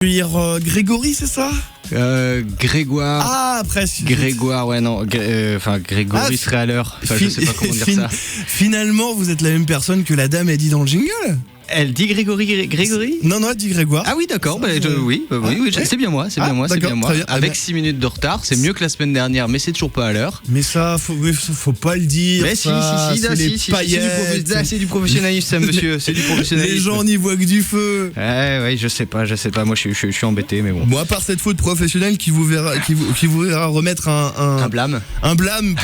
Grégory, c'est ça? Grégoire. Ah, presque. Grégoire, ouais, non. Grégory serait à l'heure. Je sais pas comment dire ça. Finalement, vous êtes la même personne que la dame a dit dans le jingle. Elle dit Grégory. Non, elle dit Grégoire. Ah oui, d'accord. Oui, c'est bien moi. C'est bien moi. Bien. Avec 6 minutes de retard, c'est mieux que la semaine dernière, mais c'est toujours pas à l'heure. Mais ça, faut pas le dire. Mais c'est du professionnalisme, monsieur. C'est du professionnalisme. Les gens n'y voient que du feu. Ouais, je sais pas. Moi, je suis embêté, mais bon. Bon, à part cette faute professionnelle qui vous verra remettre un blâme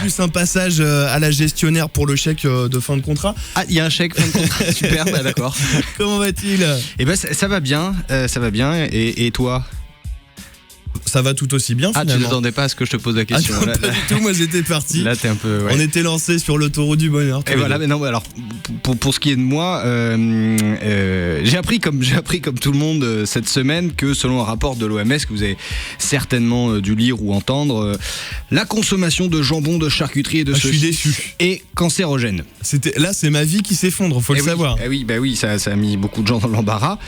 plus un passage à la gestionnaire pour le chèque de fin de contrat. Ah, il y a un chèque fin de contrat. Super, d'accord. Comment va-t-il? Eh ben, ça va bien. Et toi? Ça va tout aussi bien, finalement. Ah, tu n'attendais pas à ce que je te pose la question. Ah non, pas du tout, moi j'étais parti. Là, t'es un peu... Ouais. On était lancé sur l'autoroute du bonheur. Et voilà, mais non, alors, pour ce qui est de moi, j'ai appris comme tout le monde cette semaine que selon un rapport de l'OMS que vous avez certainement dû lire ou entendre, la consommation de jambon, de charcuterie et de saucisses est cancérogène. Là, c'est ma vie qui s'effondre, faut le savoir. Oui, ça a mis beaucoup de gens dans l'embarras.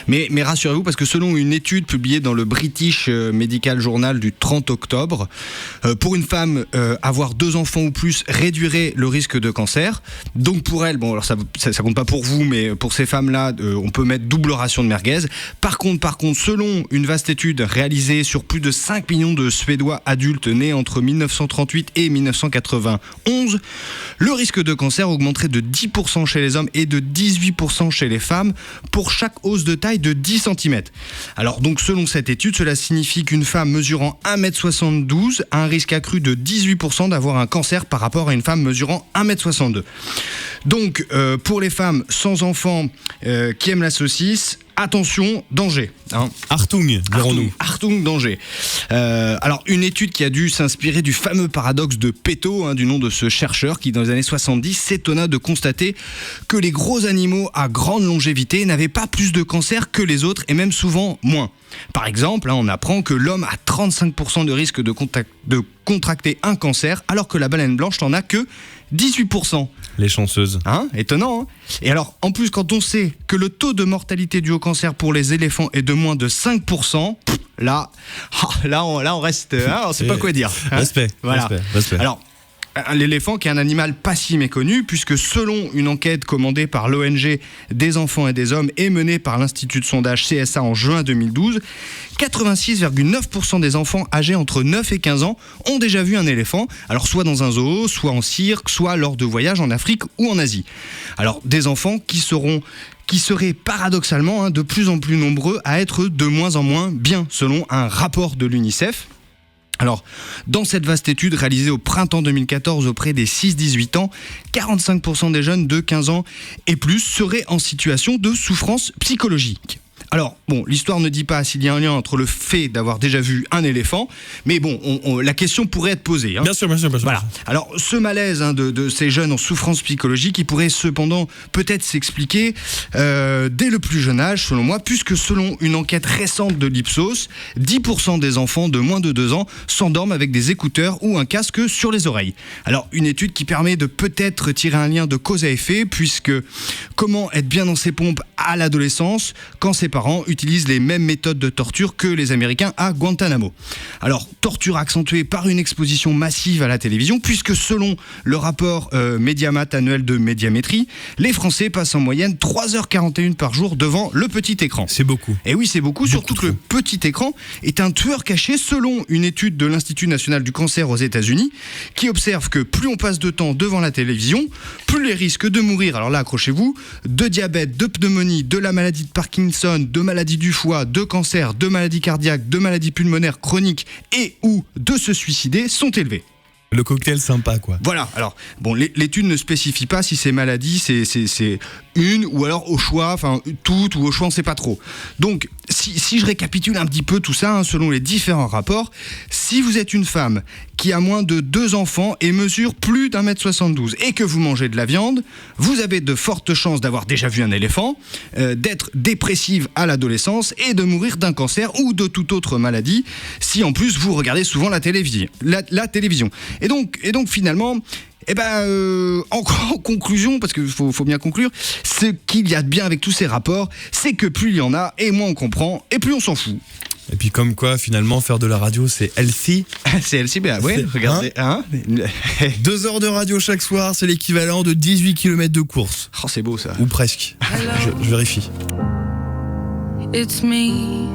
Mais rassurez-vous, parce que selon une étude publiée dans le British Medical Journal du 30 octobre, pour une femme, avoir 2 enfants ou plus réduirait le risque de cancer. Donc pour elle, bon alors ça compte pas pour vous, mais pour ces femmes-là, on peut mettre double ration de merguez. Par contre, selon une vaste étude réalisée sur plus de 5 millions de Suédois adultes nés entre 1938 et 1991, le risque de cancer augmenterait de 10% chez les hommes et de 18% chez les femmes pour chaque hausse de taille de 10 cm. Alors donc selon cette étude, cela signifie qu'une femme mesurant 1m72 a un risque accru de 18% d'avoir un cancer par rapport à une femme mesurant 1m62. Donc pour les femmes sans enfants qui aiment la saucisse, attention, danger. Achtung, dirons-nous. Achtung, danger. Alors, une étude qui a dû s'inspirer du fameux paradoxe de Peto, du nom de ce chercheur qui, dans les années 70, s'étonna de constater que les gros animaux à grande longévité n'avaient pas plus de cancer que les autres et même souvent moins. Par exemple, on apprend que l'homme a 35% de risque de contracter un cancer alors que la baleine blanche n'en a que 18%. Les chanceuses. Étonnant. Et alors, en plus, quand on sait que le taux de mortalité dû au cancer pour les éléphants est de moins de 5%, là, on reste... on sait pas quoi dire. Respect. Voilà. Respect. Alors, l'éléphant qui est un animal pas si méconnu puisque selon une enquête commandée par l'ONG des enfants et des hommes et menée par l'institut de sondage CSA en juin 2012, 86,9% des enfants âgés entre 9 et 15 ans ont déjà vu un éléphant, alors soit dans un zoo, soit en cirque, soit lors de voyages en Afrique ou en Asie. Alors des enfants qui seraient paradoxalement de plus en plus nombreux à être de moins en moins bien selon un rapport de l'UNICEF. Alors, dans cette vaste étude réalisée au printemps 2014 auprès des 6-18 ans, 45% des jeunes de 15 ans et plus seraient en situation de souffrance psychologique. Alors, bon, l'histoire ne dit pas s'il y a un lien entre le fait d'avoir déjà vu un éléphant, mais bon, la question pourrait être posée. Bien sûr. Voilà. Alors, ce malaise de ces jeunes en souffrance psychologique, il pourrait cependant peut-être s'expliquer dès le plus jeune âge, selon moi, puisque selon une enquête récente de l'Ipsos, 10% des enfants de moins de 2 ans s'endorment avec des écouteurs ou un casque sur les oreilles. Alors, une étude qui permet de peut-être tirer un lien de cause à effet, puisque comment être bien dans ses pompes à l'adolescence quand ses parents utilisent les mêmes méthodes de torture que les Américains à Guantanamo. Alors, torture accentuée par une exposition massive à la télévision, puisque selon le rapport Mediamat annuel de médiamétrie, les Français passent en moyenne 3h41 par jour devant le petit écran. C'est beaucoup. Et oui, c'est beaucoup, surtout que le petit écran est un tueur caché selon une étude de l'Institut national du cancer aux États-Unis qui observe que plus on passe de temps devant la télévision, plus les risques de mourir, alors là accrochez-vous, de diabète, de pneumonie, de la maladie de Parkinson, de maladie du foie, de cancer, de maladie cardiaque, de maladie pulmonaire chronique et ou de se suicider sont élevés. Le cocktail sympa, quoi. Voilà, alors, bon, l'étude ne spécifie pas si ces maladies, c'est une ou alors au choix, enfin toutes ou au choix, on ne sait pas trop. Donc, si je récapitule un petit peu tout ça, selon les différents rapports, si vous êtes une femme qui a moins de 2 enfants et mesure plus d'1m72 et que vous mangez de la viande, vous avez de fortes chances d'avoir déjà vu un éléphant, d'être dépressive à l'adolescence et de mourir d'un cancer ou de toute autre maladie, si en plus vous regardez souvent la télévision. Et donc finalement, en conclusion, parce qu'il faut bien conclure, ce qu'il y a de bien avec tous ces rapports, c'est que plus il y en a, et moins on comprend, et plus on s'en fout. Et puis comme quoi, finalement, faire de la radio, c'est healthy. C'est healthy, ouais, regardez. 2 heures de radio chaque soir, c'est l'équivalent de 18 km de course. Oh, c'est beau ça. Ou presque. Je vérifie. It's me.